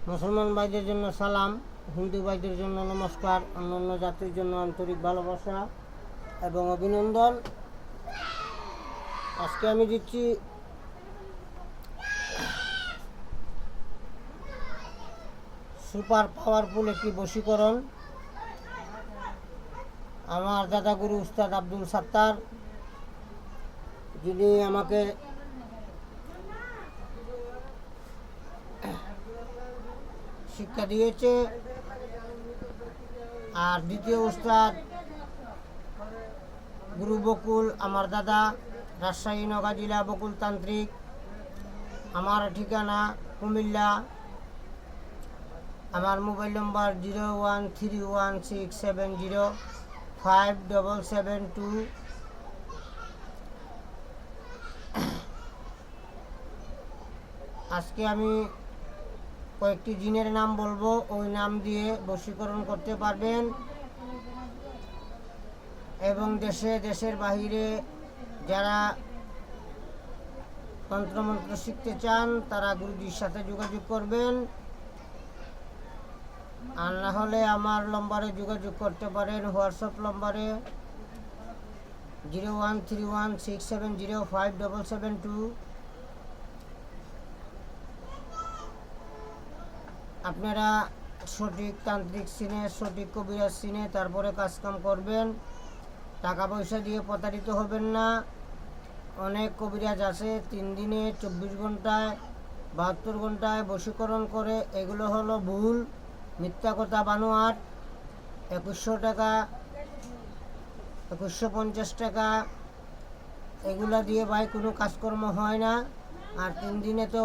মুসলমান ভাইদের জন্য সালাম, হিন্দু ভাইদের জন্য নমস্কার, অন্যান্য জাতির জন্য আন্তরিক ভালোবাসা এবং অভিনন্দন। আজকে আমি দিচ্ছি সুপার পাওয়ারফুল একটি বশীকরণ। আমার দাদাগুরু উস্তাদ আব্দুল সাত্তার, যিনি আমাকে শিক্ষা দিয়েছে, আর দ্বিতীয় উস্তাদ গুরু বকুল, আমার দাদা, রাজশাহী নওগাঁ জেলা বকুল তান্ত্রিক। আমার ঠিকানা কুমিল্লা। আমার মোবাইল নম্বর 013167057772। আজকে আমি কয়েকটি জিনের নাম বলবো, ওই নাম দিয়ে বশীকরণ করতে পারবেন। এবং দেশের বাহিরে যারা তন্ত্রমন্ত্র শিখতে চান তারা গুরুজির সাথে যোগাযোগ করবেন, আর না হলে আমার নম্বরে যোগাযোগ করতে পারেন। হোয়াটসঅ্যাপ নম্বরে 013167057772। আপনারা সঠিক তান্ত্রিক চিনে, সঠিক কবিরাজ চিনে তারপরে কাজকাম করবেন। টাকা পয়সা দিয়ে প্রতারিত হবেন না। অনেক কবিরাজ আছে 3 দিনে, 24 ঘন্টায়, 72 ঘন্টায় বশীকরণ করে। এগুলো হলো ভুল, মিথ্যা কথা, বানোয়াট। 2100 টাকা, 2150 টাকা এগুলা দিয়ে ভাই কোনো কাজকর্ম হয় না। আর 3 দিনে তো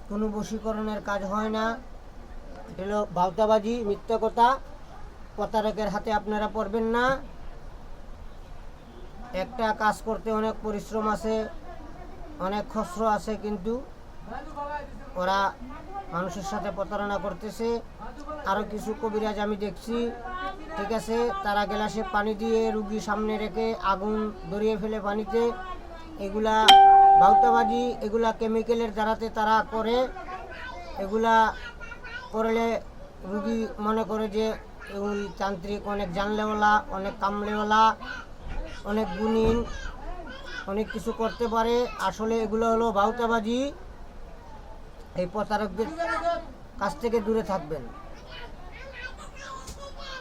কোনো বশীকরণের কাজ হয় না। এগুলো ভাওতাবাজি, মিথ্যা কথা। প্রতারকের হাতে আপনারা পড়বেন না। একটা কাজ করতে অনেক পরিশ্রম আছে, অনেক খরচ আছে, কিন্তু ওরা মানুষের সাথে প্রতারণা করতেছে। আরও কিছু কবিরাজ আমি দেখছি, ঠিক আছে, তারা গ্লাসে পানি দিয়ে রুগী সামনে রেখে আগুন ধরিয়ে ফেলে পানিতে। এগুলা ভাওতাবাজি, এগুলা কেমিক্যালের দ্বারাতে তারা করে। এগুলা করলে রুগী মনে করে যে ওই তান্ত্রিক অনেক জানলেওয়ালা, অনেক কামলেওয়ালা, অনেক গুণীন, অনেক কিছু করতে পারে। আসলে এগুলো হলো ভাওতাবাজি। এই প্রতারকদের কাছ থেকে দূরে থাকবেন,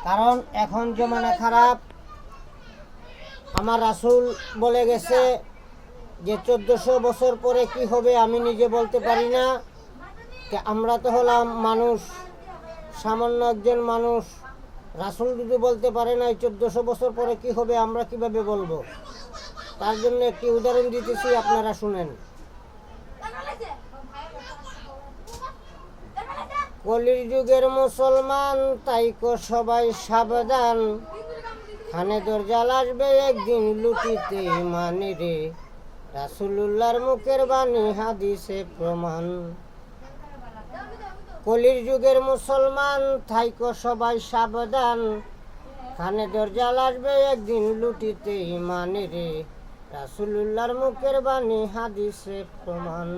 কারণ এখন জমানা খারাপ। আমার রাসূল বলে গেছে যে 1400 বছর পরে কি হবে আমি নিজে বলতে পারি না। আমরা তো হলাম মানুষ, সামান্য একজন মানুষ। রাসূল যদি বলতে পারে না 1400 বছর পরে কি হবে, আমরা কিভাবে বলবো? তার জন্য একটি উদাহরণ দিতেছি, আপনারা শুনেন। কলির যুগের মুসলমান, তাইকো সবাই সাবধান। খানে দরজাল আসবে একদিন লুটিতে মানে রে। রাসূলুল্লাহর মুখের বাণী, হাদিসে প্রমাণ। কলির যুগের মুসলমান, থাইকো সবাই সাবধান। খানে দরজাল আসবে একদিন লুটিতে মানে রে। রাসূলুল্লাহর মুখের বাণী, হাদিসে প্রমাণ।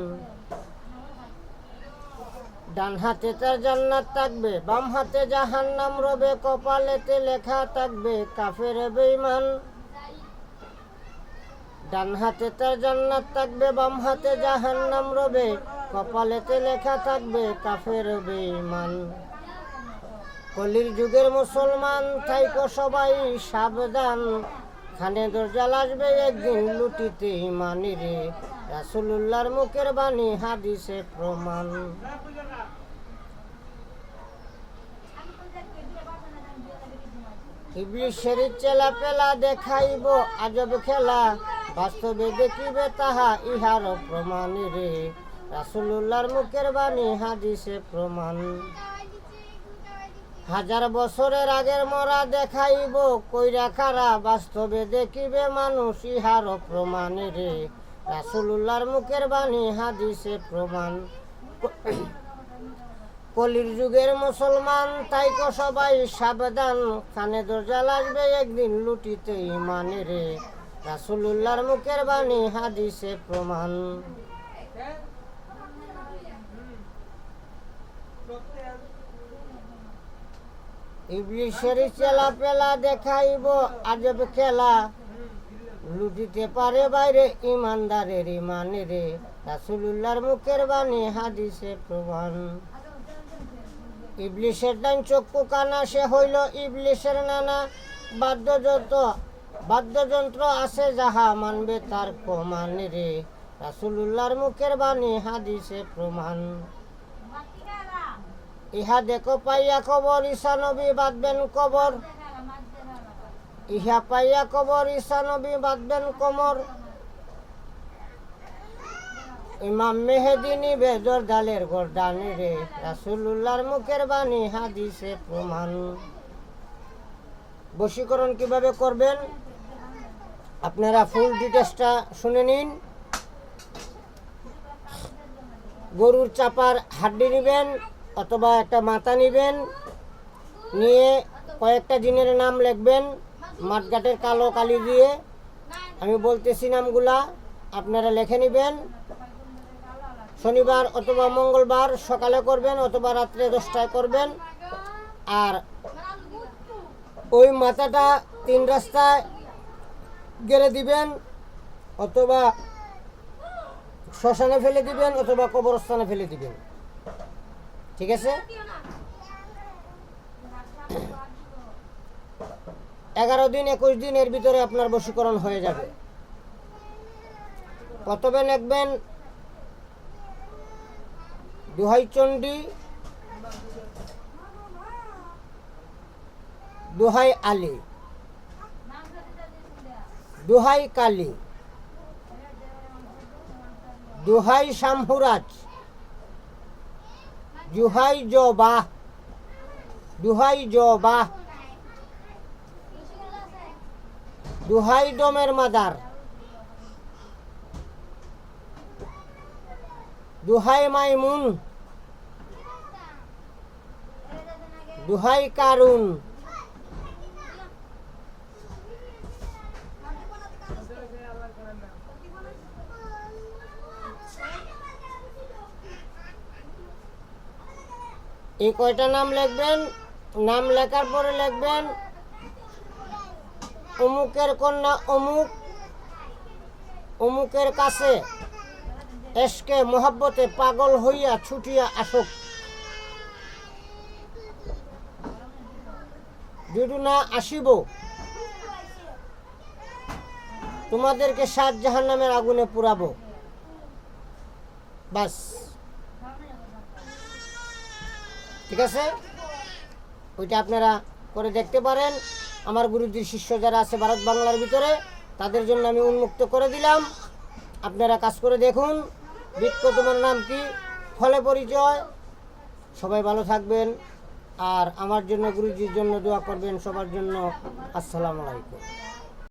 ডান হাতে তার জান্নাত থাকবে, বাম হাতে জাহান্নাম রবে। কপালেতে লেখা থাকবে কাফের বেঈমান। ডান হাতে তার জান্নাত থাকবে, বাম হাতে জাহান্নাম রবে। কপালেতে লেখা থাকবে কাফের বেঈমান। কলির যুগের মুসলমান, থাইকো সবাই সাবধান। খানে দরজাল আসবে একদিন লুটিতে মানে রে। রাসূলুল্লাহর মুখের বাণী, হাদিসে প্রমাণ। ইবলিসের চেলা পেলা দেখাইব আজব খেলা। বাস্তবে দেখিবে তাহা ইহার প্রমাণ রে। রাসূলুল্লাহর মুখের বাণী, হাদিসে প্রমাণ। 1000 বছরের আগের মরা দেখাইব কইরা খারা। বাস্তবে দেখিবে মানুষ ইহার প্রমাণ রে। রাসূলুল্লাহর মুখের বাণী, হাদিসে প্রমাণ। কলির যুগের মুসলমান, তাইকো সবাই সাবধান। খানে দরজাল আসবে একদিন লুটিতে মানে রে। রাসূলুল্লাহর মুখের বাণী, হাদিসে প্রমাণ। করতে ইবলিশের চেলা পেলা দেখাইব আজব খেলা, লুটিতে পারে বাইরে ইমানদারের ইমানে রে, রাসূলুল্লাহর মুখের বাণী হাদিসে প্রমাণ। ইবলিশের ডান চক্ষু কানা, সে হইল ইবলিশের নানা, বাদ্যযন্ত্র আছে যাহা মানবে তার প্রমাণ রে, রাসূলুল্লাহর মুখের বাণী হাদিসে প্রমাণ। ইহা দেখো পাইয়া খবর, ঈসা নবী বাঁধবেন কবর, ইহা পাইয়া খবর ঈসা নবী বাঁধবেন কোমর, ইমাম মেহেদী নিবে জর্দালের গর্দানি রে, রাসূলুল্লাহর মুখের বাণী হাদিসে প্রমাণ। বশীকরণ কিভাবে করবেন আপনারা ফুল ডিটেলসটা শুনে নিন। গরুর চাপার হাড্ডি নেবেন অথবা একটা মাথা নেবেন, নিয়ে কয়েকটা জিনের নাম লিখবেন মাঠঘাটের কালো কালি দিয়ে। আমি বলতেছি নামগুলা, আপনারা লিখে নেবেন। শনিবার অথবা মঙ্গলবার সকালে করবেন অথবা রাত্রে 10টায় করবেন। আর ওই মাথাটা 3 রাস্তায় গেড়ে দিবেন, অথবা শ্মশানে ফেলে দিবেন অথবা কবরস্থানে ফেলে দিবেন। ঠিক আছে? 11 দিন 21 দিন এর ভিতরে আপনার বশীকরণ হয়ে যাবে। প্রথমে লিখবেন দোহাই চণ্ডী, দোহাই আলী, দোহাই কালী, দোহাই শামহুরাজ, দোহাই জবা, দোহাই জবা, দোহাই ডোমের মাদার, দোহাই মাইমুন, দোহাই কারুন, এই কয়টা নাম লিখবেন। নাম লেখার পরে লিখবেন অমুকের কন্যা অমুক, অমুকের কাছে এসকে মোহাব্বতে পাগল হইয়া ছুটিয়া আসুক, যদি না আসিব তোমাদেরকে 7 জাহান্নামের আগুনে পুরাবো। বাস, ঠিক আছে? ওইটা আপনারা করে দেখতে পারেন। আমার গুরুজির শিষ্য যারা আছে ভারত বাংলার ভিতরে, তাদের জন্য আমি উন্মুক্ত করে দিলাম। আপনারা কাজ করে দেখুন। বৃক্ষ তোমার নাম কি, ফলে পরিচয়। সবাই ভালো থাকবেন, আর আমার জন্য গুরুজির জন্য দোয়া করবেন সবার জন্য। আসসালামু আলাইকুম।